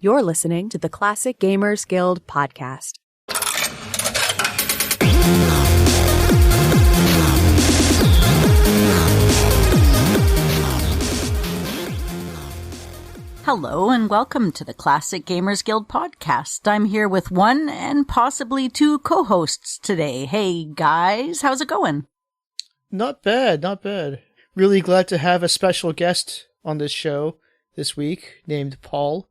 You're listening to the Classic Gamers Guild podcast. Hello and welcome to the Classic Gamers Guild podcast. I'm here with one and possibly two co-hosts today. Hey guys, how's it going? Not bad, not bad. Really glad to have a special guest on this show this week named Paul.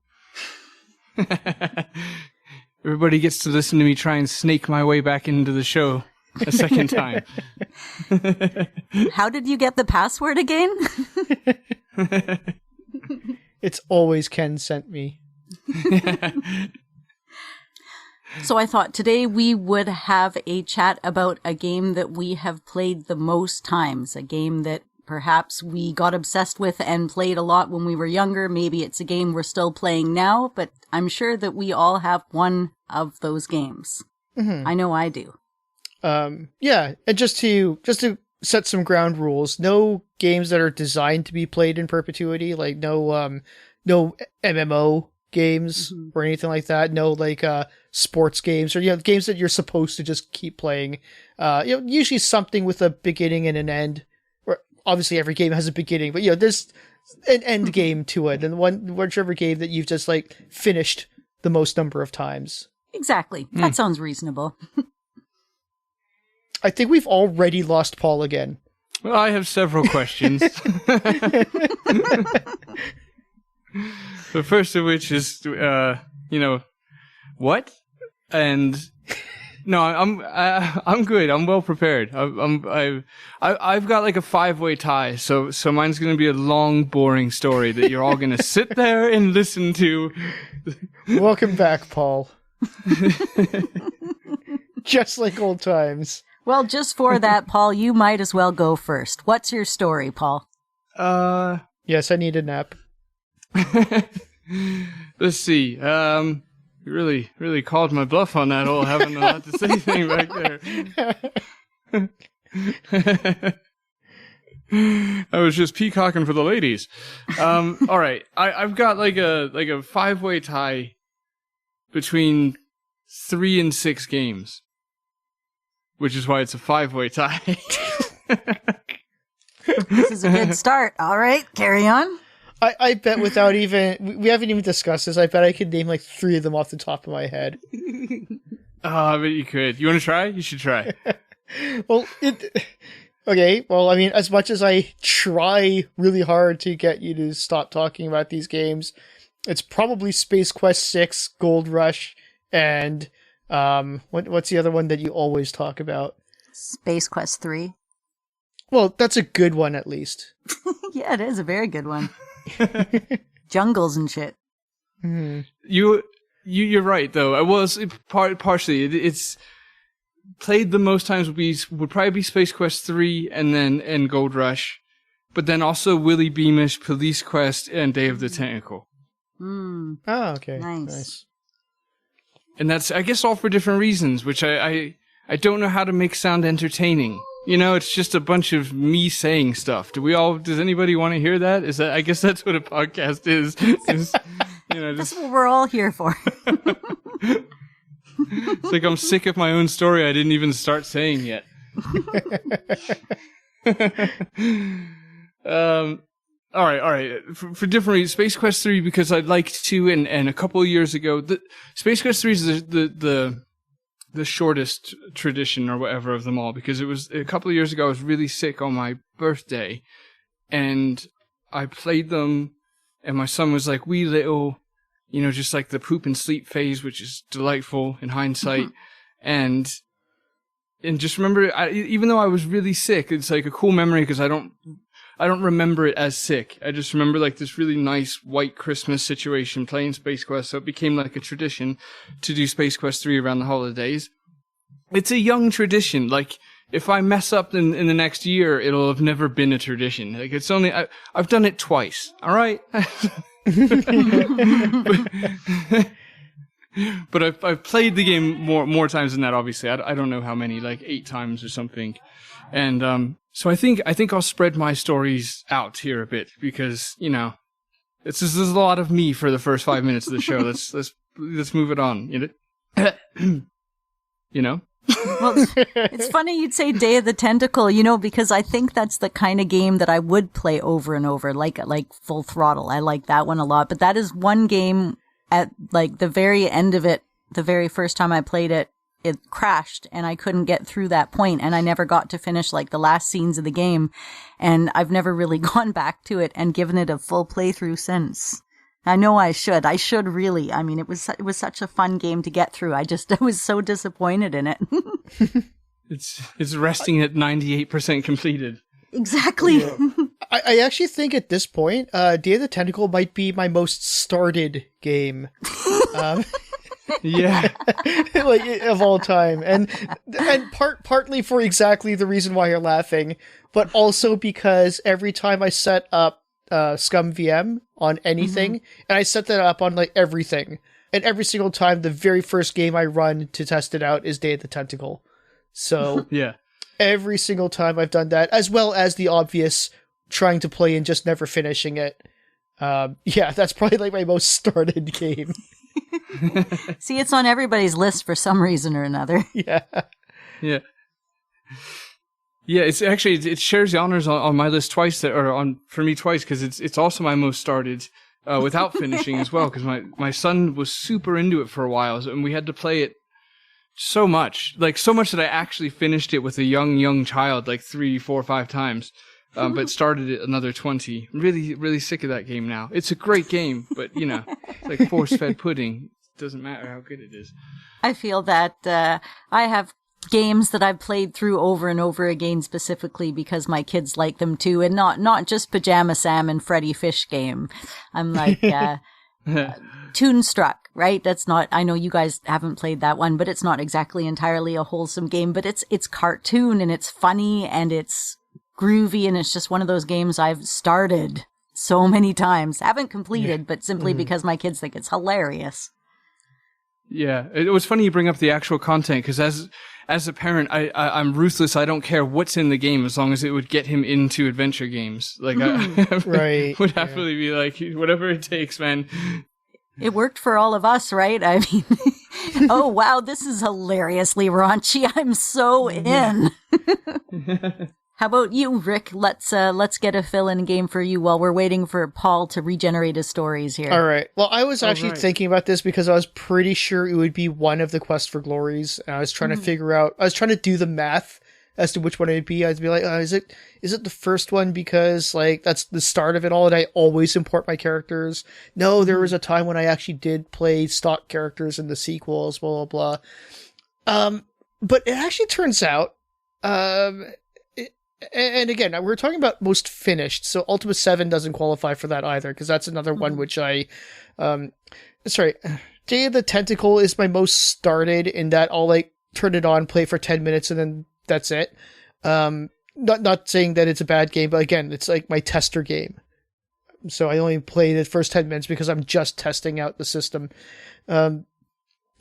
Everybody gets to listen to me try and snake my way back into the show a second time. How did you get the password again? It's always Ken sent me. So I thought today we would have a chat about a game that we have played the most times, a game that perhaps we got obsessed with and played a lot when we were younger. Maybe it's a game we're still playing now, but I'm sure that we all have one of those games. Mm-hmm. I know I do. Yeah, and just to set some ground rules, no games that are designed to be played in perpetuity, like no MMO games or anything like that. No sports games or games that you're supposed to just keep playing. Usually something with a beginning and an end. Obviously, every game has a beginning, but there's an end game to it, and whichever game that you've just finished the most number of times. Exactly. That sounds reasonable. I think we've already lost Paul again. Well, I have several questions. The first of which is, what? And no, I'm good. I'm well prepared. I've got like a 5-way tie, so mine's gonna be a long, boring story that you're all gonna sit there and listen to. Welcome back, Paul. Just like old times. Well, just for that, Paul, you might as well go first. What's your story, Paul? Yes, I need a nap. Let's see. You really called my bluff on that whole having a lot to say thing back there. I was just peacocking for the ladies. All right, I've got like a 5-way tie between 3 and 6 games, which is why it's a 5-way tie. This is a good start. All right, carry on. I bet without even... We haven't even discussed this. I bet I could name 3 of them off the top of my head. I bet you could. You want to try? You should try. Okay, well, I mean, as much as I try really hard to get you to stop talking about these games, it's probably Space Quest 6, Gold Rush, and... what's the other one that you always talk about? Space Quest 3. Well, that's a good one, at least. Yeah, it is a very good one. Jungles and shit. Mm-hmm. You're right though. I was partially. It's played the most times would probably be Space Quest 3 and Gold Rush, but then also Willy Beamish, Police Quest, and Day of the Tentacle. Oh, okay, nice. And that's, I guess, all for different reasons, which I don't know how to make sound entertaining. It's just a bunch of me saying stuff. Does anybody want to hear that? I guess that's what a podcast is. That's what we're all here for. It's like I'm sick of my own story I didn't even start saying yet. All right. For different reasons, Space Quest 3, because I'd like to, and a couple of years ago, Space Quest 3 is the shortest tradition or whatever of them all, because it was a couple of years ago I was really sick on my birthday, and I played them, and my son was like wee little, just like the poop and sleep phase, which is delightful in hindsight, and just remember, even though I was really sick, it's like a cool memory because I don't remember it as sick. I just remember this really nice white Christmas situation playing Space Quest, so it became like a tradition to do Space Quest 3 around the holidays. It's a young tradition. If I mess up in the next year, it'll have never been a tradition. It's only... I've done it twice, all right? But I've played the game more times than that, obviously. I don't know how many, 8 times or something. And so I think I'll spread my stories out here a bit because, This is a lot of me for the first 5 minutes of the show. Let's move it on. You know? Well, it's funny you'd say Day of the Tentacle, because I think that's the kind of game that I would play over and over, like Full Throttle. I like that one a lot. But that is one game at like the very end of it, the very first time I played it, it crashed and I couldn't get through that point, and I never got to finish like the last scenes of the game. And I've never really gone back to it and given it a full playthrough since. I know I should. I should really. I mean, it was such a fun game to get through. I was so disappointed in it. It's resting at 98% completed. Exactly. Yeah. I actually think at this point, Day of the Tentacle might be my most started game. Yeah. Like, of all time. And partly for exactly the reason why you're laughing, but also because every time I set up Scum VM on anything, and I set that up on like everything, and every single time the very first game I run to test it out is Day of the Tentacle. So yeah, every single time I've done that, as well as the obvious trying to play and just never finishing it. Yeah, that's probably like my most started game. See, it's on everybody's list for some reason or another. Yeah. Yeah. Yeah, it's actually, it shares the honors on my list twice, for me twice, because it's also my most started without finishing as well, because my son was super into it for a while, and we had to play it so much that I actually finished it with a young child, like 3, 4, 5 times, but started it another 20. I'm really, really sick of that game now. It's a great game, but it's like force-fed pudding. It doesn't matter how good it is. I feel that I have games that I've played through over and over again specifically because my kids like them too, and not just Pajama Sam and Freddy Fish Game. I'm like Toonstruck, right? That's not, I know you guys haven't played that one, but it's not exactly entirely a wholesome game, but it's cartoon and it's funny and it's groovy, and it's just one of those games I've started so many times. Haven't completed, but simply because my kids think it's hilarious. Yeah, it was funny you bring up the actual content, because as a parent, I'm ruthless. I don't care what's in the game as long as it would get him into adventure games. Like, I would happily be like, whatever it takes, man. It worked for all of us, right? I mean, oh wow, this is hilariously raunchy. I'm so in. How about you, Rick? Let's get a fill-in game for you while we're waiting for Paul to regenerate his stories here. All right. Well, I was actually thinking about this because I was pretty sure it would be one of the Quest for Glories, and I was trying to figure out. I was trying to do the math as to which one it'd be. I'd be like, is it the first one because like that's the start of it all, and I always import my characters? No, there was a time when I actually did play stock characters in the sequels. Blah blah blah. But it actually turns out. And again, we're talking about most finished, so Ultima 7 doesn't qualify for that either, because that's another one which Day of the Tentacle is my most started, in that I'll like turn it on, play for 10 minutes, and then that's it. Not saying that it's a bad game, but again, it's like my tester game. So I only play the first 10 minutes because I'm just testing out the system.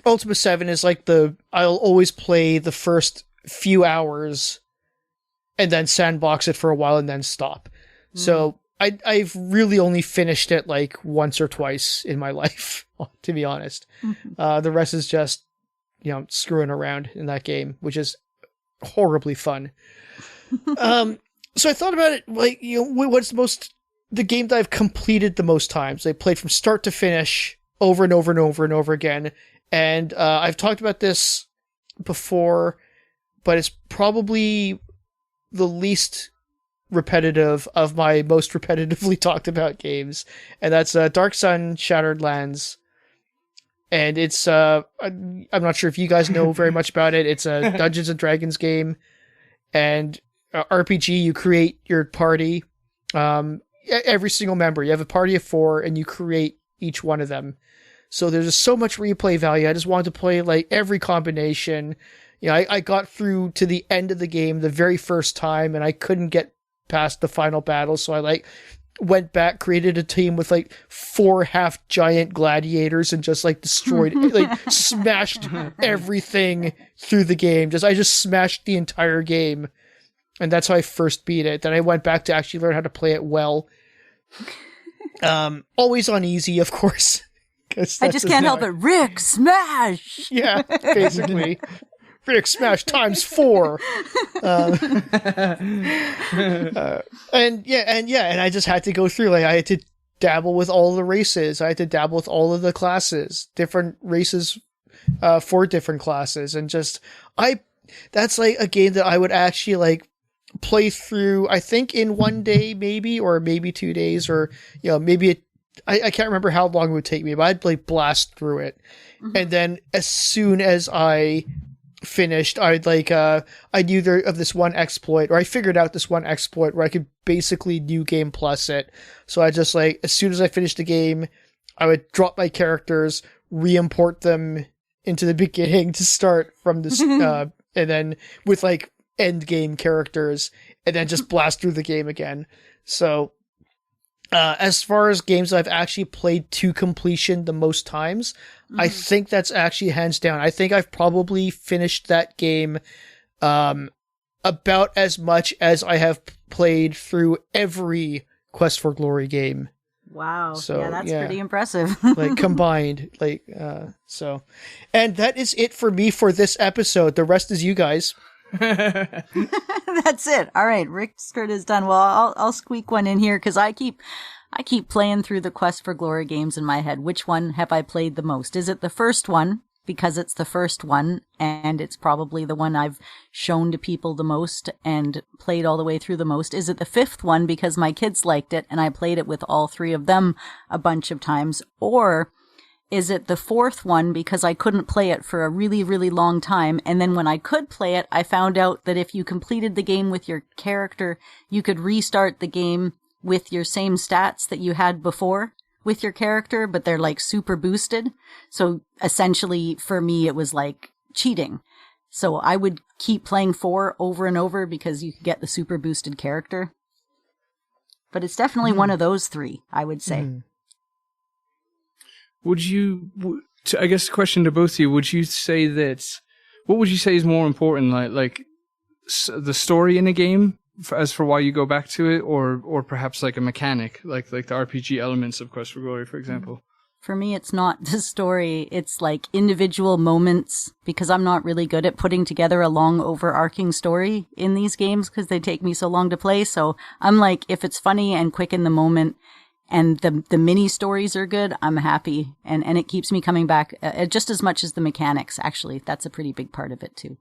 Ultima 7 is like I'll always play the first few hours and then sandbox it for a while and then stop. So I've really only finished it like once or twice in my life, to be honest. The rest is just, screwing around in that game, which is horribly fun. So I thought about it, like, what's the game that I've completed the most times? I played from start to finish over and over and over and over again. And I've talked about this before, but it's probably the least repetitive of my most repetitively talked about games, and that's Dark Sun Shattered Lands. And it's I'm not sure if you guys know very much about it. It's a Dungeons and Dragons game, and RPG. You create your party. Every single member, you have a party of 4, and you create each one of them. So there's just so much replay value. I just wanted to play like every combination. I got through to the end of the game the very first time, and I couldn't get past the final battle, so I went back, created a team with 4 half giant gladiators, and just destroyed, smashed everything through the game. I just smashed the entire game, and that's how I first beat it. Then I went back to actually learn how to play it well. Always on easy, of course. I just can't help it. Rick, smash! Yeah, basically. Rick smash times 4. And I just had to go through, like, I had to dabble with all the races. I had to dabble with all of the classes, different races for different classes. And that's like a game that I would actually like play through, I think in one day, maybe, or maybe 2 days, or, maybe I can't remember how long it would take me, but I'd like blast through it. Mm-hmm. And then as soon as I finished, I'd either of this one exploit, or I figured out this one exploit where I could basically new game plus it. So I just like, as soon as I finished the game, I would drop my characters, re-import them into the beginning to start from this, and then with like end game characters, and then just blast through the game again. So as far as games I've actually played to completion the most times, I think that's actually hands down. I think I've probably finished that game about as much as I have played through every Quest for Glory game. Wow. So, yeah, that's pretty impressive. Like combined. So. And that is it for me for this episode. The rest is you guys. That's it. All right, Rick's skirt is done. Well, I'll squeak one in here because I keep playing through the Quest for Glory games in my head. Which one have I played the most? Is it the first one because it's the first one and it's probably the one I've shown to people the most and played all the way through the most? Is it the fifth one because my kids liked it and I played it with all 3 of them a bunch of times? Or is it the fourth one because I couldn't play it for a really, really long time, and then when I could play it, I found out that if you completed the game with your character, you could restart the game with your same stats that you had before with your character, but they're like super boosted. So essentially, for me, it was like cheating. So I would keep playing 4 over and over because you could get the super boosted character. But it's definitely one of those 3, I would say. Would you, I guess the question to both of you, would you say that, what would you say is more important, like the story in a game as for why you go back to it, or perhaps like a mechanic, like the RPG elements of Quest for Glory, for example? For me, it's not the story. It's like individual moments, because I'm not really good at putting together a long overarching story in these games because they take me so long to play. So I'm like, if it's funny and quick in the moment, and the mini stories are good, I'm happy. And it keeps me coming back just as much as the mechanics, actually. That's a pretty big part of it, too.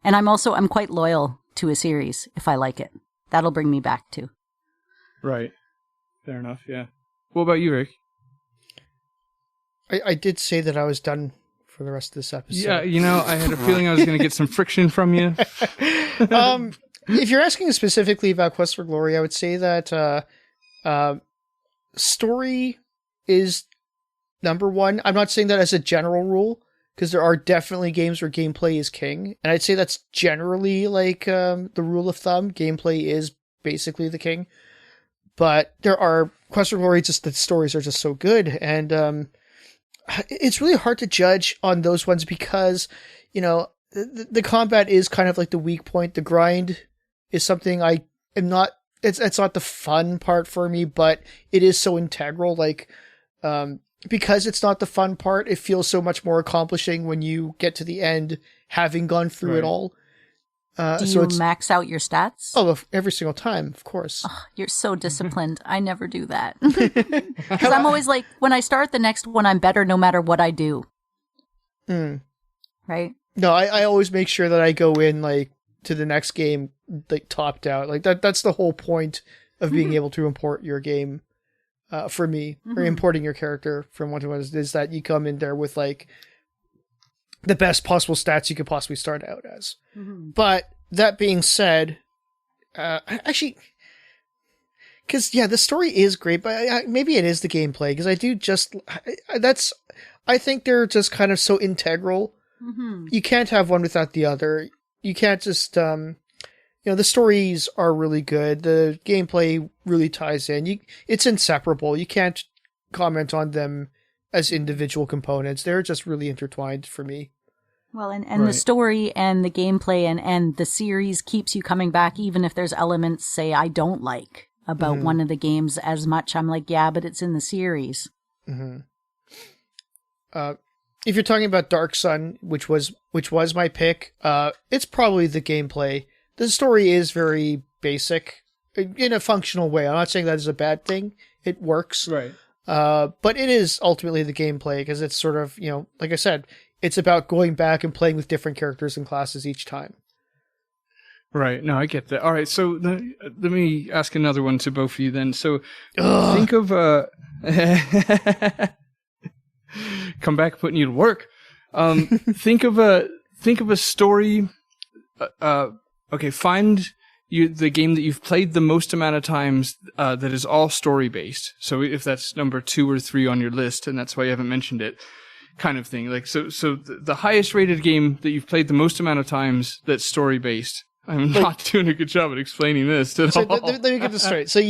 And I'm quite loyal to a series if I like it. That'll bring me back, too. Right. Fair enough, yeah. What about you, Rick? I did say that I was done for the rest of this episode. Yeah, I had a feeling I was going to get some friction from you. If you're asking specifically about Quest for Glory, I would say that story is number 1. I'm not saying that as a general rule, because there are definitely games where gameplay is king, and I'd say that's generally like the rule of thumb. Gameplay is basically the king, but there are Quest for Glory, just the stories are just so good, and it's really hard to judge on those ones because the combat is kind of like the weak point. The grind is something I am not. It's not the fun part for me, but it is so integral. Like, because it's not the fun part, it feels so much more accomplishing when you get to the end, having gone through it all. Do you max out your stats? Oh, every single time, of course. Oh, you're so disciplined. I never do that. Because I'm always like, when I start the next one, I'm better no matter what I do. Right? No, I always make sure that I go in like to the next game like topped out. Like that's the whole point of being able to import your game for me, or importing your character from one to one, is that you come in there with like the best possible stats you could possibly start out as. But that being said, actually, because the story is great, but maybe it is the gameplay, because I think they're just kind of so integral. You can't have one without the other. You can't just, the stories are really good. The gameplay really ties in. It's inseparable. You can't comment on them as individual components. They're just really intertwined for me. Well, and the story and the gameplay and the series keeps you coming back, even if there's elements, say, I don't like about one of the games as much. I'm like, yeah, but it's in the series. If you're talking about Dark Sun, which was my pick, it's probably the gameplay. The story is very basic in a functional way. I'm not saying that is a bad thing. It works. Right. But it is ultimately the gameplay, because it's sort of, like I said, it's about going back and playing with different characters and classes each time. Right. No, I get that. All right. So let me ask another one to both of you then. So think of come back putting you to work. Think of a story. Okay. Find the game that you've played the most amount of times that is all story based. So if that's number 2 or 3 on your list, and that's why you haven't mentioned it, kind of thing. Like so the highest rated game that you've played the most amount of times that's story based. I'm not doing a good job at explaining this at all. Let me get this straight. So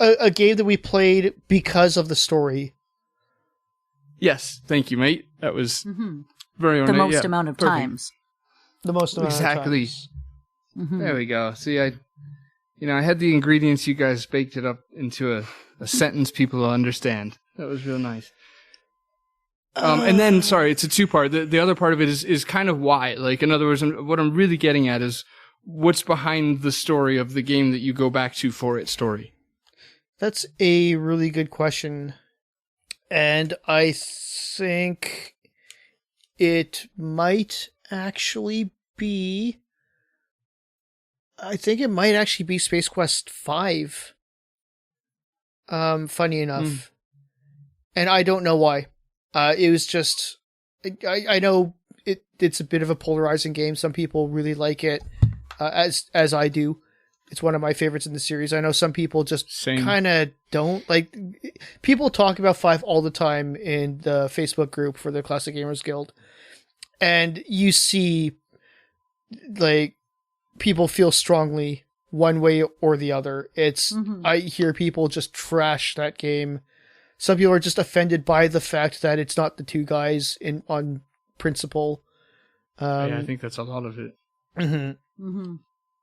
a game that we played because of the story. Yes, thank you, mate. That was very the most amount of times. The most amount of times. There we go. See, I had the ingredients. You guys baked it up into a sentence people will understand. That was real nice. And then, sorry, it's a 2-part. The other part of it is kind of why. Like, in other words, what I'm really getting at is what's behind the story of the game that you go back to for its story. That's a really good question. And I think it might actually be... Space Quest 5. Funny enough. And I don't know why. It was just... I know it's a bit of a polarizing game. Some people really like it, as I do. It's one of my favorites in the series. I know some people just kind of don't. Like, people talk about 5 all the time in the Facebook group for the Classic Gamers Guild. And you see, like, people feel strongly one way or the other. I hear people just trash that game. Some people are just offended by the fact that it's not the 2 guys on principle. I think that's a lot of it.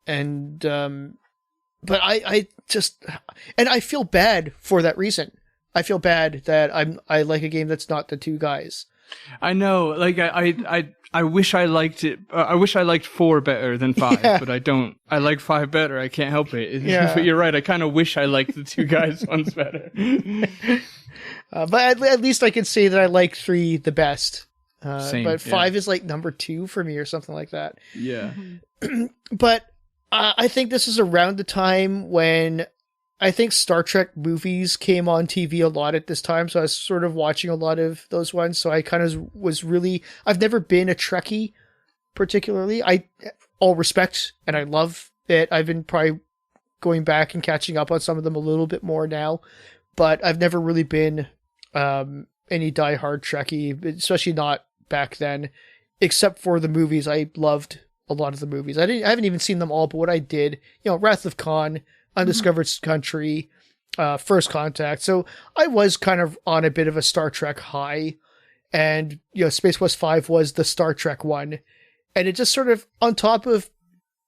And but I just, and I feel bad for that reason. I feel bad that I like a game that's not the 2 guys. I know, like I wish I liked it. I wish I liked 4 better than 5, but I don't. I like 5 better. I can't help it. Yeah. But you're right. I kind of wish I liked the 2 guys ones better. But at least I can say that I like 3 the best. Same, but 5 is like number 2 for me or something like that. Yeah. But I think this is around the time when I think Star Trek movies came on TV a lot at this time. So I was sort of watching a lot of those ones. So I kind of was really, I've never been a Trekkie particularly. All respect, and I love it. I've been probably going back and catching up on some of them a little bit more now, but I've never really been any diehard Trekkie, especially not back then, except for the movies. I loved a lot of the movies. I haven't even seen them all, but what I did, Wrath of Khan, Undiscovered Country, First Contact. So I was kind of on a bit of a Star Trek high, and Space Quest 5 was the Star Trek one, and it just sort of, on top of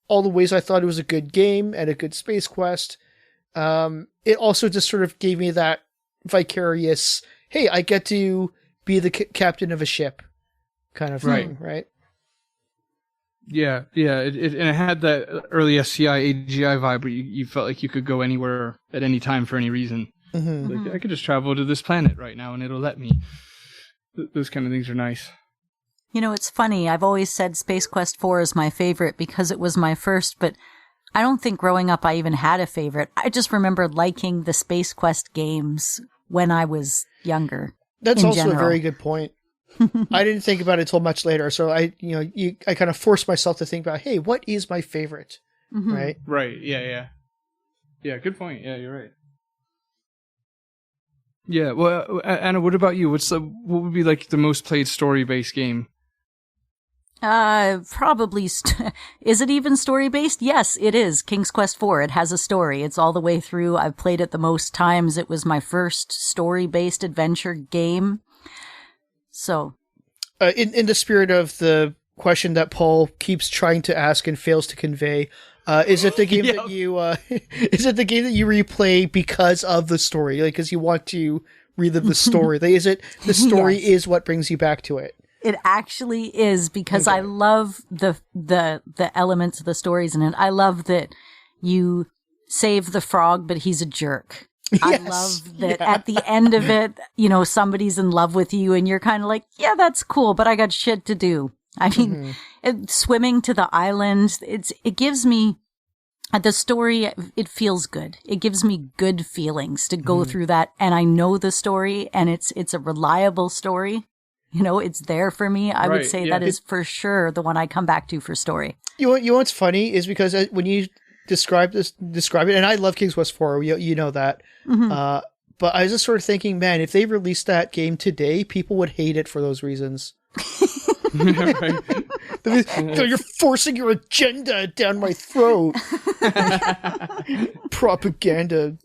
all the ways I thought it was a good game and a good Space Quest, it also just sort of gave me that vicarious, hey, I get to be the captain of a ship kind of thing, right? Yeah. And it had that early SCI, AGI vibe where you felt like you could go anywhere at any time for any reason. Like, I could just travel to this planet right now and it'll let me. Those kind of things are nice. It's funny. I've always said Space Quest 4 is my favorite because it was my first, but I don't think growing up I even had a favorite. I just remember liking the Space Quest games when I was younger. That's also a very good point. I didn't think about it until much later, so I kind of forced myself to think about, hey, what is my favorite, right? Right. Yeah. Good point. Yeah, you're right. Yeah. Well, Anna, what about you? What would be like the most played story-based game? Probably. Is it even story-based? Yes, it is. King's Quest 4. It has a story. It's all the way through. I've played it the most times. It was my first story-based adventure game. So, in the spirit of the question that Paul keeps trying to ask and fails to convey, Is it the game that you is it the game that you replay because of the story, like because you want to relive the story? Is it the story is what brings you back to it? It actually is, because I love the elements of the stories in it. I love that you save the frog, but he's a jerk. Yes, I love that at the end of it, somebody's in love with you and you're kind of like, yeah, that's cool, but I got shit to do. I mean, swimming to the island, it gives me the story. It feels good. It gives me good feelings to go through that. And I know the story, and it's a reliable story. It's there for me. I would say that is for sure the one I come back to for story. You know what's funny is because when you describe it, and I love King's Quest 4, you know that. But I was just sort of thinking, man, if they released that game today, people would hate it for those reasons. You're forcing your agenda down my throat. Propaganda.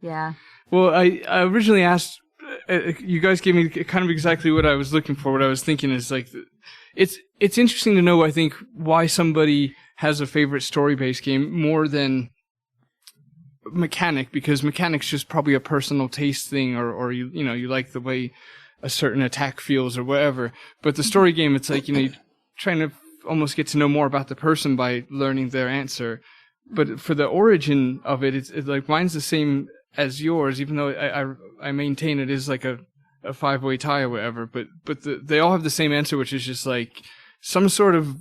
Yeah. Well, I originally asked, you guys gave me kind of exactly what I was looking for. What I was thinking is like, it's interesting to know, I think, why somebody has a favorite story-based game more than mechanic, because mechanic's just probably a personal taste thing, or you like the way a certain attack feels or whatever. But the story game, it's like, you're trying to almost get to know more about the person by learning their answer. But for the origin of it, it's like mine's the same as yours, even though I maintain it is like a 5-way tie or whatever. But they all have the same answer, which is just like some sort of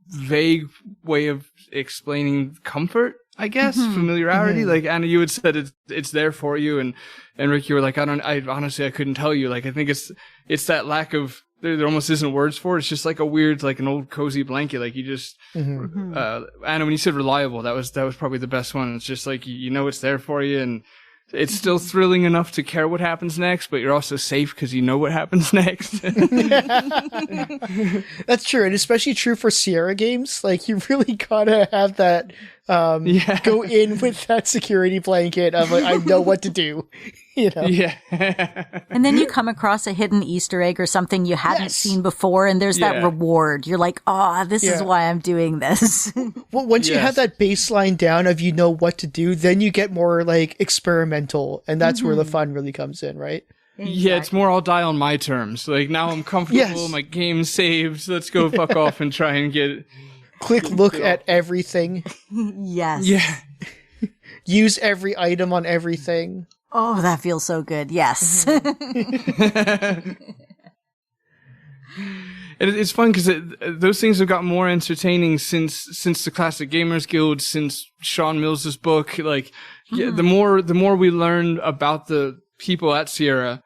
vague way of explaining comfort, I guess, familiarity. Like Anna, you had said it's there for you, and Rick, you were like, I honestly I couldn't tell you. Like, I think it's that lack of, there almost isn't words for it. It's just like a weird, like an old cozy blanket. Like you just, Anna, when you said reliable, that was probably the best one. It's just like, it's there for you, and it's still thrilling enough to care what happens next, but you're also safe because you know what happens next. That's true, and especially true for Sierra games. Like, you really gotta have that go in with that security blanket of like, I know what to do. Yeah. And then you come across a hidden Easter egg or something you hadn't seen before, and there's that reward. You're like, this is why I'm doing this. Well, once you have that baseline down of what to do, then you get more like experimental, and that's where the fun really comes in, right? Exactly. Yeah, it's more I'll die on my terms. Like, now I'm comfortable, my game's saved, let's go fuck off and try and get... Quick look at everything. Yes. Yeah. Use every item on everything. Oh, that feels so good. Yes. And it's fun because those things have got more entertaining since the Classic Gamers Guild, since Sean Mills's book. Like, the more we learn about the people at Sierra,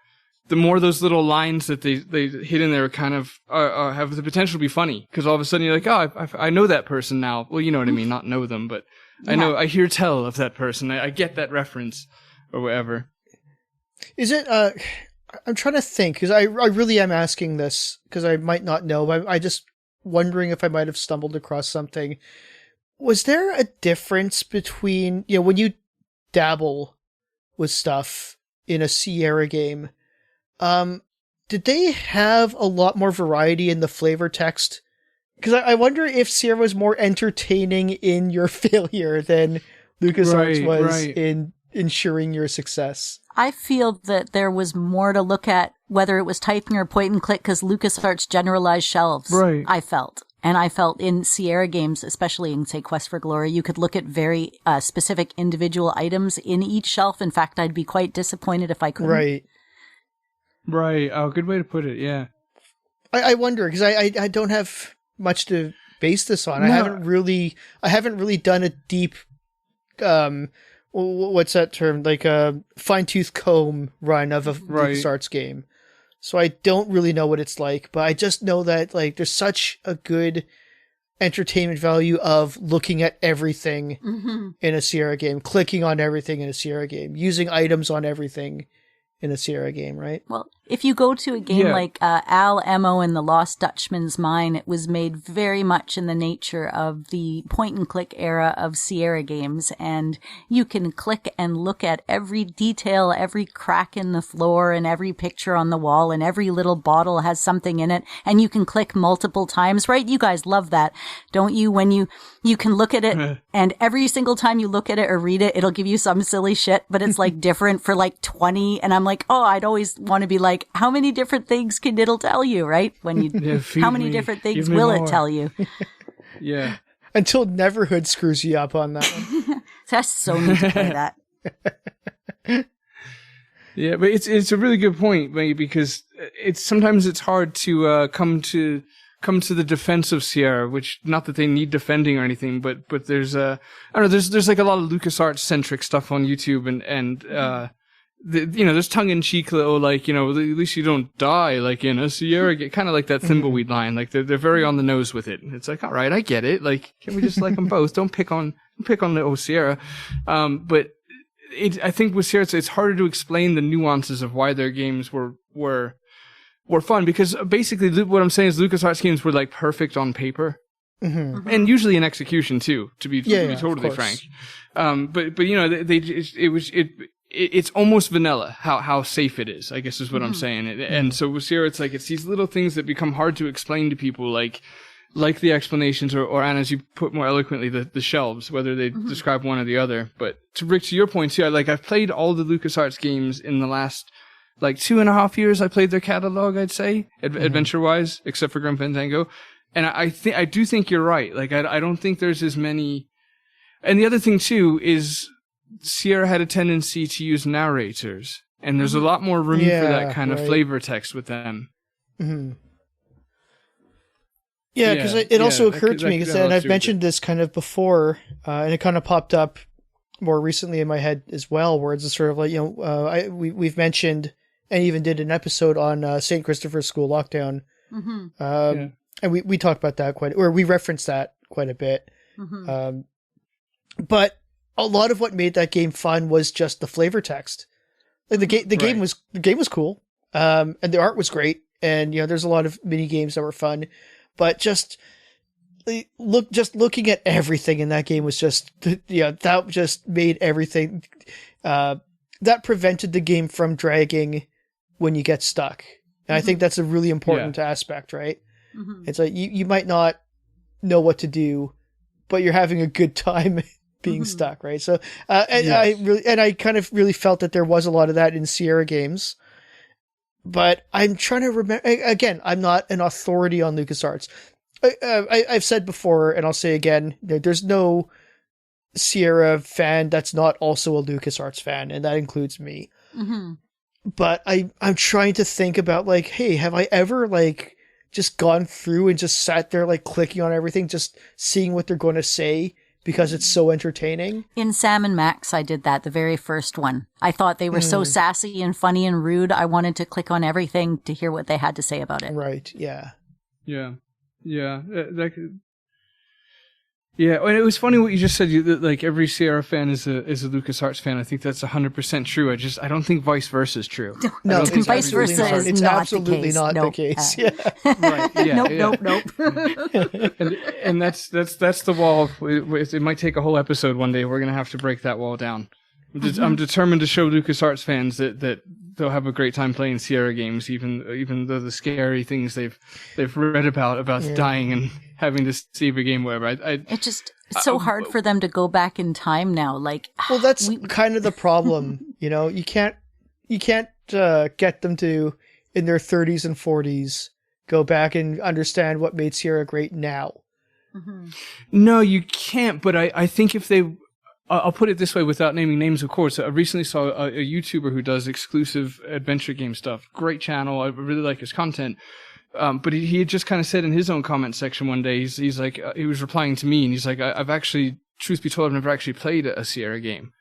the more those little lines that they hit in there kind of have the potential to be funny. Because all of a sudden you're like, I know that person now. Well, you know what I mean, not know them, but I hear tell of that person. I get that reference or whatever. Is it? I'm trying to think, because I really am asking this because I might not know. I just wondering if I might have stumbled across something. Was there a difference between, when you dabble with stuff in a Sierra game, did they have a lot more variety in the flavor text? Because I wonder if Sierra was more entertaining in your failure than LucasArts was in ensuring your success. I feel that there was more to look at, whether it was typing or point and click, because LucasArts generalized shelves. Right. I felt in Sierra games, especially in, say, Quest for Glory, you could look at very specific individual items in each shelf. In fact, I'd be quite disappointed if I couldn't. Right. Oh, good way to put it. Yeah. I wonder, because I don't have much to base this on. No. I haven't really done a deep, what's that term? Like a fine-tooth comb run of a LucasArts game. So I don't really know what it's like, but I just know that like there's such a good entertainment value of looking at everything in a Sierra game, clicking on everything in a Sierra game, using items on everything in a Sierra game, right? Well, if you go to a game like Al Emo and the Lost Dutchman's Mine, it was made very much in the nature of the point-and-click era of Sierra games, and you can click and look at every detail, every crack in the floor, and every picture on the wall, and every little bottle has something in it, and you can click multiple times, right? You guys love that, don't you? When you can look at it, and every single time you look at it or read it, it'll give you some silly shit, but it's like different for like 20, and I'm like, oh, I'd always want to be like, how many different things can it'll tell you, right? When you, how many different things will it tell you? Yeah. Until Neverhood screws you up on that one. That's so neat to play that. Yeah, but it's a really good point, because sometimes it's hard to come to the defense of Sierra, which, not that they need defending or anything, but there's I don't know, there's like a lot of LucasArts centric stuff on YouTube, and there's tongue in cheek little, like, at least you don't die like in a Sierra game, kind of like that Thimbleweed line, like they're very on the nose with it. It's like, all right, I get it. Like, can we just like them both? Don't pick on little Sierra. But I think with Sierra, it's harder to explain the nuances of why their games were fun, because basically what I'm saying is LucasArts games were like perfect on paper, and usually in execution too, to be totally frank. But it's almost vanilla how safe it is, I guess is what I'm saying. And so with Sierra, it's like, it's these little things that become hard to explain to people, like the explanations, or and as you put more eloquently, the shelves, whether they describe one or the other. But to Rick, to your point too, I've played all the LucasArts games in the last like 2.5 years. I played their catalog, I'd say, adventure wise, except for Grim Fandango. And I do think you're right. Like, I don't think there's as many. And the other thing too is Sierra had a tendency to use narrators, and there's a lot more room for that kind of flavor text with them. Yeah, because it also occurred to me, and I've mentioned this kind of before, and it kind of popped up more recently in my head as well, where it's sort of like, we've mentioned and even did an episode on St. Christopher's School Lockdown, and we talked about that we referenced that quite a bit. But a lot of what made that game fun was just the flavor text. Like the game was cool, and the art was great, and there's a lot of mini games that were fun, but just looking at everything in that game was just that just made everything that prevented the game from dragging when you get stuck, and I think that's a really important aspect, right? It's like you might not know what to do, but you're having a good time being stuck, right? So, I kind of really felt that there was a lot of that in Sierra games, but I'm trying to remember, again, I'm not an authority on LucasArts. I've said before, and I'll say again, there's no Sierra fan that's not also a LucasArts fan, and that includes me. But I'm trying to think about, like, hey, have I ever, like, just gone through and just sat there, like, clicking on everything, just seeing what they're going to say, because it's so entertaining? In Sam and Max, I did that, the very first one. I thought they were so sassy and funny and rude, I wanted to click on everything to hear what they had to say about it. Right, yeah. Yeah. Yeah, and it was funny what you just said. Like, every Sierra fan is a LucasArts fan. I think that's 100% true. I don't think vice versa is true. No, vice versa is it's not absolutely the case. not the case. Yeah, right. Yeah, Nope. and that's the wall. It might take a whole episode one day. We're gonna have to break that wall down. I'm determined to show LucasArts fans that they'll have a great time playing Sierra games, even though the scary things they've read about dying and having to save a game, whatever. It's so hard for them to go back in time now. Like, well, that's kind of the problem. You can't get them to, in their 30s and 40s, go back and understand what made Sierra great now. No, you can't. But I think if they, I'll put it this way without naming names, of course. I recently saw a YouTuber who does exclusive adventure game stuff. Great channel. I really like his content. But he had just kind of said in his own comment section one day, he's like, he was replying to me, and he's like, I've actually, truth be told, I've never actually played a Sierra game.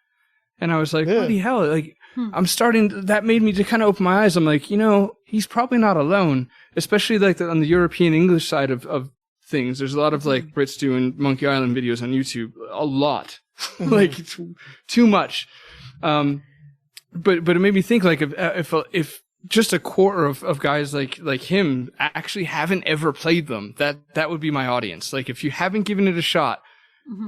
And I was like, bloody hell, like, that made me to kind of open my eyes. I'm like, he's probably not alone, especially like on the European English side of things. There's a lot of like Brits doing Monkey Island videos on YouTube, a lot, like too much. But it made me think, like, if just a quarter of guys like him actually haven't ever played them. That would be my audience. Like, if you haven't given it a shot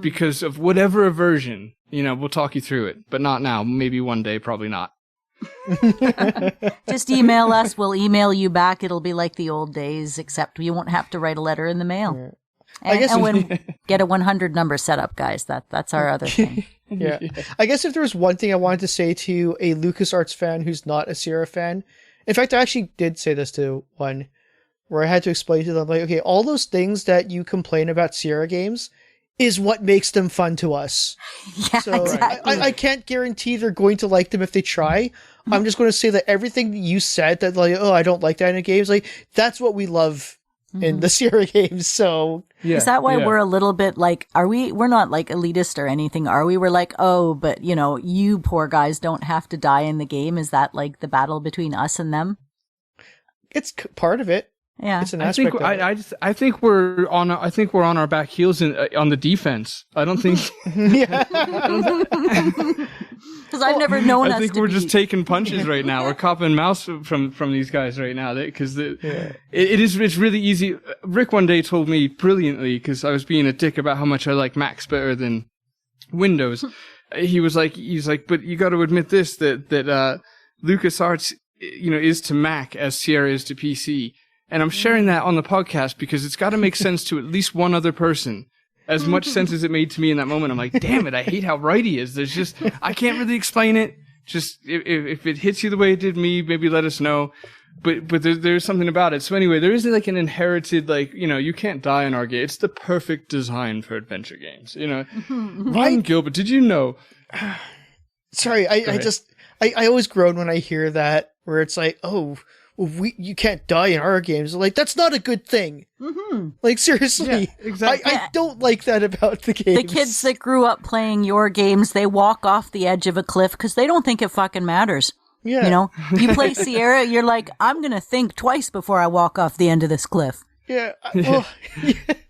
because of whatever aversion, we'll talk you through it, but not now. Maybe one day, probably not. Just email us. We'll email you back. It'll be like the old days, except you won't have to write a letter in the mail. Yeah. And when get a 100 number set up, guys. That's our other thing. Yeah. I guess if there was one thing I wanted to say to a LucasArts fan who's not a Sierra fan, in fact, I actually did say this to one where I had to explain to them, like, okay, all those things that you complain about Sierra games is what makes them fun to us. Yeah, so exactly. I can't guarantee they're going to like them if they try. I'm just going to say that everything that you said that, like, oh, I don't like that in games, like, that's what we love in the Sierra games. So yeah, is that why we're a little bit like, we're not like elitist or anything, are we? We're like, oh, but you poor guys don't have to die in the game. Is that like the battle between us and them? It's part of it. Yeah, it's an aspect. I think we're on our back heels on the defense. I don't think. Because I've never known us. I think we're just taking punches right now. We're copping mouse from these guys right now. Because it's really easy. Rick one day told me brilliantly, because I was being a dick about how much I like Macs better than Windows. He's like, but you got to admit this, that LucasArts, is to Mac as Sierra is to PC. And I'm sharing that on the podcast because it's got to make sense to at least one other person. As much sense as it made to me in that moment. I'm like, damn it, I hate how right he is. There's just, I can't really explain it. Just, if it hits you the way it did me, maybe let us know. But there's something about it. So anyway, there isn't like an inherited, like, you can't die in our game. It's the perfect design for adventure games. Ryan Gilbert, did you know? Sorry, I always groan when I hear that, where it's like, oh, you can't die in our games. Like, that's not a good thing. Like, seriously. Yeah, exactly. I don't like that about the games. The kids that grew up playing your games, they walk off the edge of a cliff because they don't think it fucking matters. Yeah. You play Sierra, you're like, I'm going to think twice before I walk off the end of this cliff. Yeah. Well,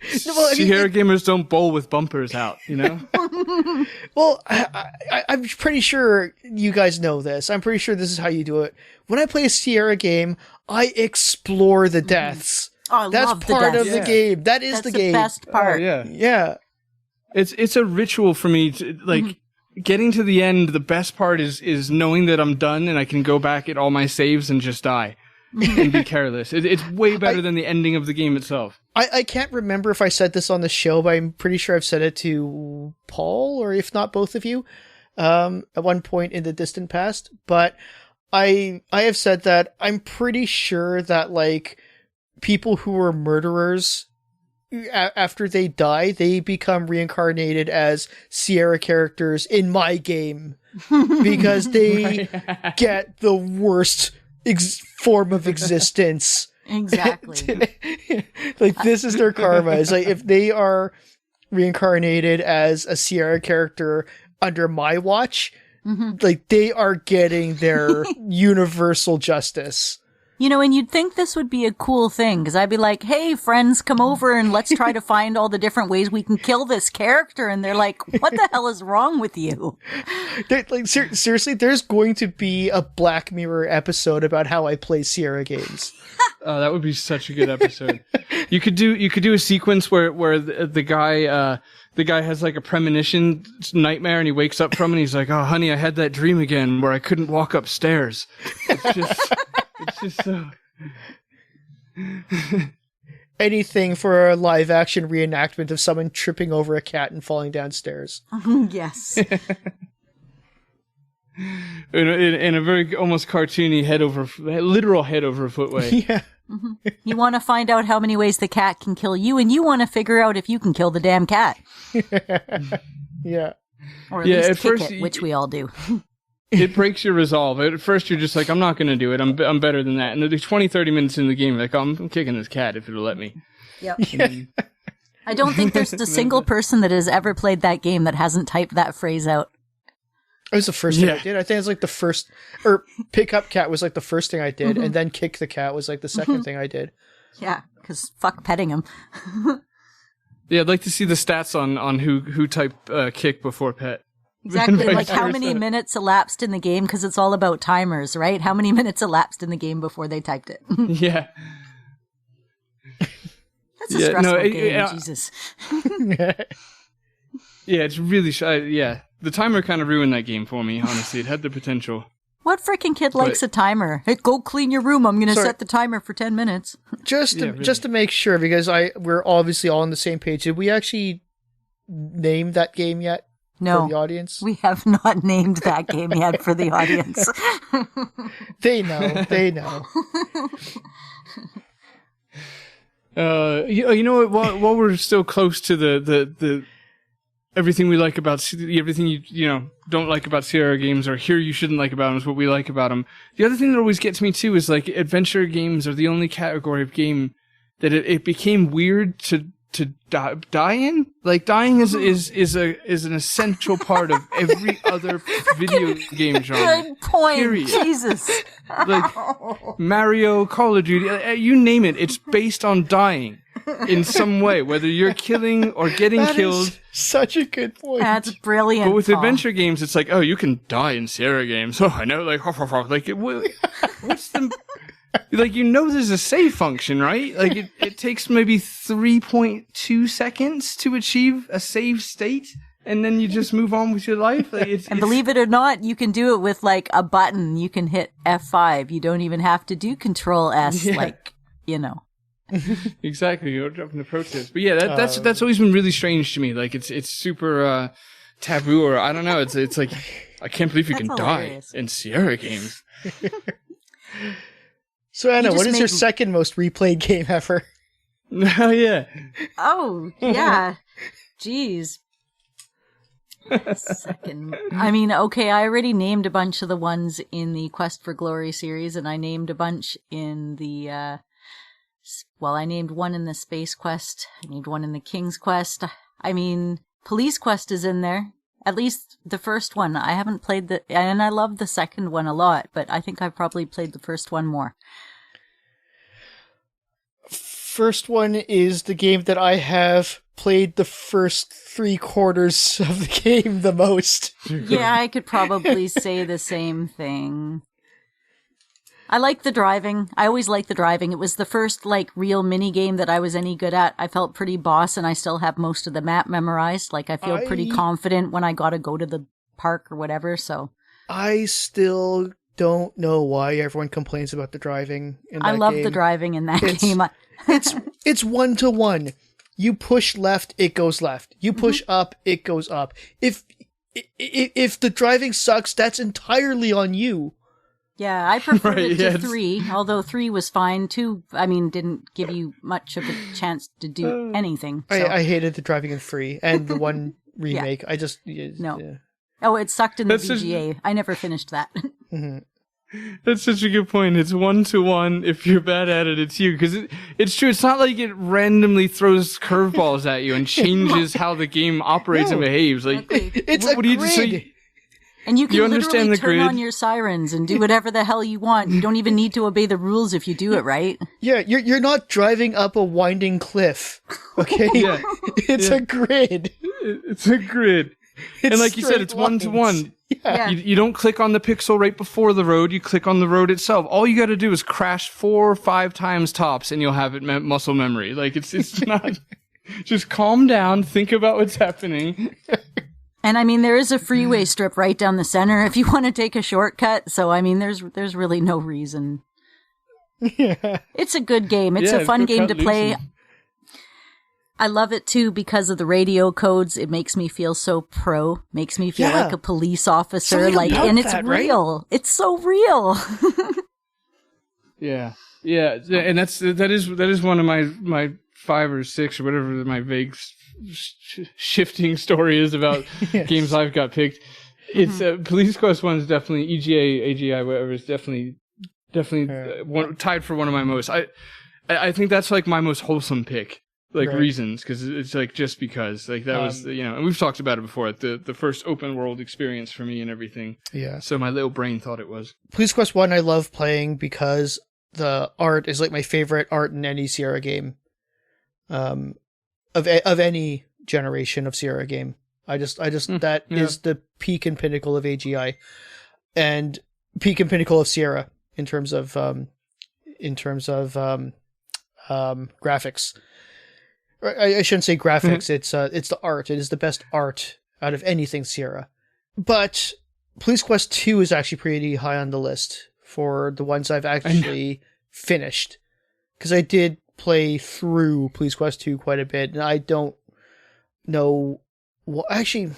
Sierra gamers don't bowl with bumpers out, Well, I'm pretty sure you guys know this. I'm pretty sure this is how you do it. When I play a Sierra game, I explore the deaths. Oh, I That's love the part deaths. of the game. That's the game. That's the best part. Oh, Yeah. It's a ritual for me to, like, getting to the end. The best part is knowing that I'm done and I can go back at all my saves and just die. And be careless. It's way better than the ending of the game itself. I can't remember if I said this on the show, but I'm pretty sure I've said it to Paul, or if not both of you, at one point in the distant past. But I have said that I'm pretty sure that, like, people who are murderers, after they die, they become reincarnated as Sierra characters in my game. Because they get the worst form of existence. Exactly. Like, this is their karma. It's like, if they are reincarnated as a Sierra character under my watch, like, they are getting their universal justice. And you'd think this would be a cool thing, because I'd be like, hey, friends, come over and let's try to find all the different ways we can kill this character. And they're like, what the hell is wrong with you? Like, seriously, there's going to be a Black Mirror episode about how I play Sierra games. Oh, that would be such a good episode. You could do a sequence where the guy has like a premonition nightmare and he wakes up from it and he's like, oh, honey, I had that dream again where I couldn't walk upstairs. It's just so... Anything for a live action reenactment of someone tripping over a cat and falling downstairs. Yes. in a very almost cartoony literal head over foot way. Yeah. You want to find out how many ways the cat can kill you, and you want to figure out if you can kill the damn cat. Yeah. Or at least kick it, which we all do. It breaks your resolve. At first, you're just like, I'm not going to do it. I'm better than that. And then 20, 30 minutes in the game, you're like, oh, I'm kicking this cat if it'll let me. Yep. I don't think there's a single person that has ever played that game that hasn't typed that phrase out. It was the first thing I did. I think it's like the first, or pick up cat was like the first thing I did, and then kick the cat was like the second thing I did. Yeah, because fuck petting him. Yeah, I'd like to see the stats on who type kick before pet. Exactly. Like how versa. many minutes elapsed in the game? Because it's all about timers, right? How many minutes elapsed in the game before they typed it? Yeah. That's a stressful game, yeah. Jesus. Yeah, it's really yeah. The timer kind of ruined that game for me, honestly. It had the potential. What freaking kid likes a timer? Hey, go clean your room. I'm going to Sorry. set the timer for 10 minutes. Just to make sure, because we're obviously all on the same page. Did we actually name that game yet? No, for the audience? We have not named that game yet for the audience. They know. You know what? While we're still close to the everything we like about everything you don't like about Sierra games, or here you shouldn't like about them, is what we like about them. The other thing that always gets me too is like adventure games are the only category of game that it became weird to die in. Like dying is an essential part of every other video game genre. Good point. Period. Jesus. Like Mario, Call of Duty, you name it, it's based on dying in some way, whether you're killing or getting killed. Is such a good point. That's brilliant. But with Paul. adventure games, it's like, oh, you can die in Sierra games. Oh, I know, like, what's the... Like, there's a save function, right? Like, it takes maybe 3.2 seconds to achieve a save state, and then you just move on with your life. Like, believe it or not, you can do it with, like, a button. You can hit F5. You don't even have to do Control S, Exactly, you're dropping the pro tips. But yeah, that's always been really strange to me. Like, it's super taboo, or I don't know. It's like, I can't believe you can hilarious. die in Sierra games. So Anna, what is your second most replayed game ever? Oh yeah. Oh yeah. Jeez. Second. I mean, okay, I already named a bunch of the ones in the Quest for Glory series, and I named a bunch in the, I named one in the Space Quest, I named one in the King's Quest. I mean, Police Quest is in there. At least the first one. I haven't played and I love the second one a lot, but I think I've probably played the first one more. First one is the game that I have played the first 3/4 of the game the most. Yeah, I could probably say the same thing. I like the driving. I always liked the driving. It was the first, like, real mini game that I was any good at. I felt pretty boss, and I still have most of the map memorized. Like, I feel pretty confident when I gotta go to the park or whatever, so. I still don't know why everyone complains about the driving in that game. I love the driving in that game. It's 1-to-1. You push left, it goes left. You push up, it goes up. If the driving sucks, that's entirely on you. Yeah, I preferred it to 3, although 3 was fine. 2, I mean, didn't give you much of a chance to do anything. So. I hated the driving in 3 and the one remake. Yeah. I just... No. Yeah. Oh, it sucked in the VGA. I never finished that. Mm-hmm. That's such a good point. It's 1-to-1. If you're bad at it, it's you. Because it's true. It's not like it randomly throws curveballs at you and changes how the game operates and behaves. Like, it's a grid. And you can understand literally the turn grid. on your sirens and do whatever the hell you want. You don't even need to obey the rules if you do it right. Yeah, you're not driving up a winding cliff, okay? Yeah. It's a grid. It's a grid. And like you said, it's 1-to-1. Yeah. You don't click on the pixel right before the road. You click on the road itself. All you got to do is crash 4 or 5 times tops, and you'll have it muscle memory. Like it's not. Just calm down. Think about what's happening. And I mean, there is a freeway strip right down the center if you want to take a shortcut. So I mean, there's really no reason. Yeah. It's a good game. It's a fun game to play. I love it too because of the radio codes. It makes me feel so pro. Makes me feel like a police officer. And it's real. Right? It's so real. Yeah, and that is one of my 5 or 6 or whatever my vague shifting story is about games I've got picked. It's Police Quest 1 is definitely EGA, AGI, whatever. Is definitely tied for one of my most. I think that's like my most wholesome pick. Reasons, because it's like just because that was and we've talked about it before, the first open world experience for me and everything. Yeah. So my little brain thought it was. Police Quest 1 I love playing because the art is like my favorite art in any Sierra game, of any generation of Sierra game. That is the peak and pinnacle of AGI, and peak and pinnacle of Sierra in terms of graphics. I shouldn't say graphics. It's the art. It is the best art out of anything Sierra. But Police Quest 2 is actually pretty high on the list for the ones I've actually finished, because I did play through Police Quest 2 quite a bit, and I don't know. Well, actually,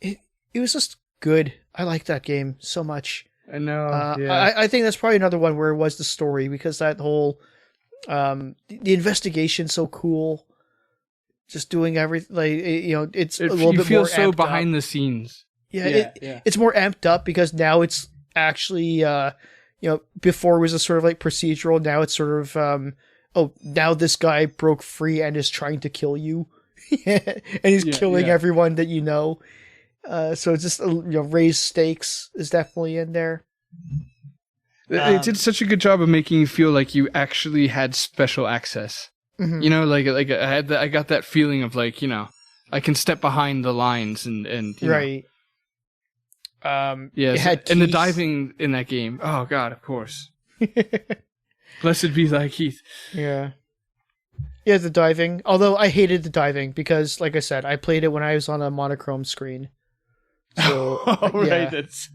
it was just good. I like that game so much. I know. I think that's probably another one where it was the story, because that whole the investigation's so cool. Just doing everything, it's a little bit more. You feel so behind the scenes. Yeah, it's more amped up because now it's actually before it was a sort of like procedural. Now it's sort of now this guy broke free and is trying to kill you. And he's killing everyone that you know. So it's just raised stakes is definitely in there. It did such a good job of making you feel like you actually had special access. Mm-hmm. I got that feeling of I can step behind the lines and right. And the diving in that game. Oh God, of course. Blessed be thy Keith. Yeah. Yeah, the diving. Although I hated the diving because, like I said, I played it when I was on a monochrome screen. So, right, that's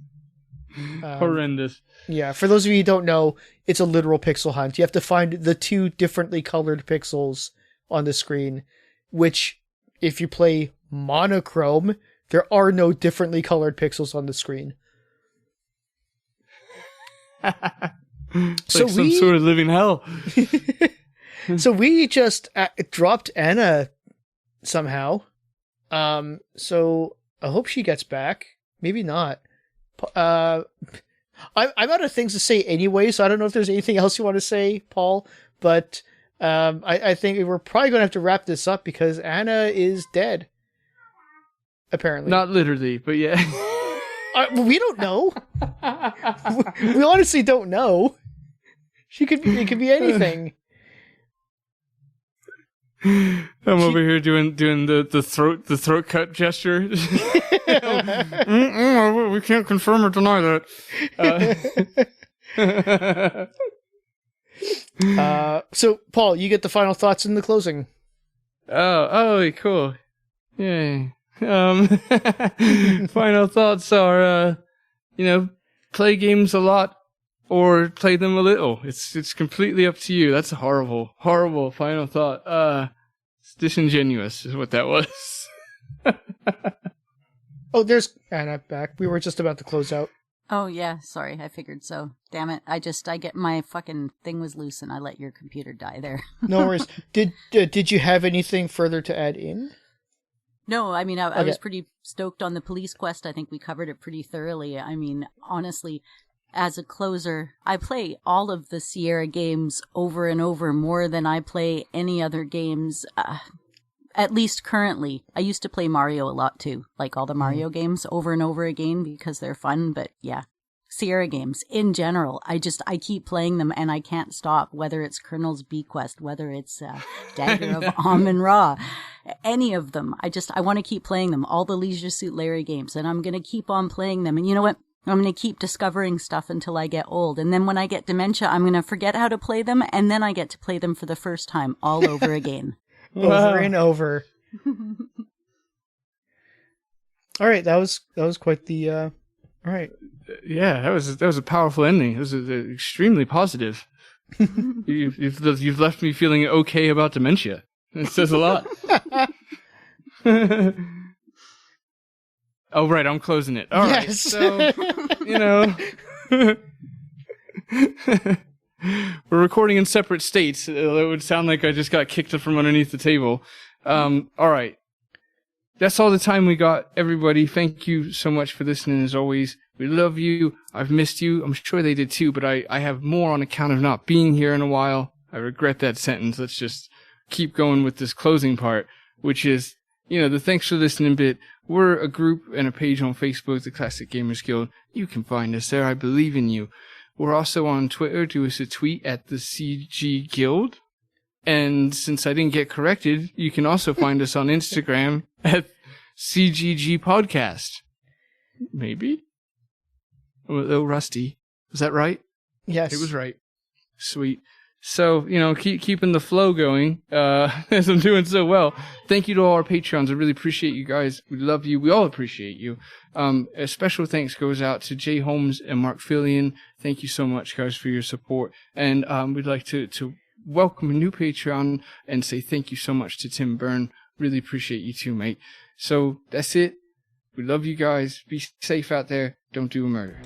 horrendous. Yeah, for those of you who don't know, it's a literal pixel hunt. You have to find the two differently colored pixels on the screen, which, if you play monochrome, there are no differently colored pixels on the screen. So some sort of living hell. So we just dropped Anna somehow. So I hope she gets back. Maybe not. I'm out of things to say anyway, so I don't know if there's anything else you want to say, Paul. But I think we're probably going to have to wrap this up because Anna is dead. Apparently. Not literally, but yeah. We don't know. We honestly don't know. It could be anything. I'm over here doing the throat cut gesture. We can't confirm or deny that. So Paul, you get the final thoughts in the closing. Oh, cool. Yay. Final thoughts are, play games a lot or play them a little. It's completely up to you. That's a horrible final thought. It's disingenuous is what that was. Oh, there's Anna back. We were just about to close out. Oh, yeah. Sorry. I figured so. Damn it. I get my fucking thing was loose and I let your computer die there. No worries. Did you have anything further to add in? No, I mean, I was pretty stoked on the police quest. I think we covered it pretty thoroughly. I mean, honestly, as a closer, I play all of the Sierra games over and over more than I play any other games, at least currently. I used to play Mario a lot too, like all the Mario games over and over again because they're fun, but yeah. Sierra games in general, I keep playing them and I can't stop, whether it's Colonel's Bequest, whether it's Dagger of Amun-Ra, any of them. I want to keep playing them, all the Leisure Suit Larry games, and I'm going to keep on playing them. And you know what? I'm going to keep discovering stuff until I get old. And then when I get dementia, I'm going to forget how to play them, and then I get to play them for the first time all over again. Over and over. All right, that was quite the... all right. Yeah, that was a powerful ending. It was extremely positive. You've left me feeling okay about dementia. It says a lot. Oh, right, I'm closing it. All right, so, we're recording in separate states. It would sound like I just got kicked from underneath the table. All right. That's all the time we got, everybody. Thank you so much for listening, as always. We love you. I've missed you. I'm sure they did too, but I have more on account of not being here in a while. I regret that sentence. Let's just keep going with this closing part, which is, the thanks for listening bit. We're a group and a page on Facebook, the Classic Gamers Guild. You can find us there. I believe in you. We're also on Twitter. Do us a tweet at the CG Guild. And since I didn't get corrected, you can also find us on Instagram at CGG podcast. Maybe? A little rusty. Was that right? Yes. It was right. Sweet. So, keep keeping the flow going, as I'm doing so well. Thank you to all our Patreons. I really appreciate you guys. We love you. We all appreciate you. A special thanks goes out to Jay Holmes and Mark Fillion. Thank you so much, guys, for your support. And, we'd like to welcome a new Patreon and say thank you so much to Tim Byrne. Really appreciate you too, mate. So that's it. We love you guys. Be safe out there. Don't do a murder.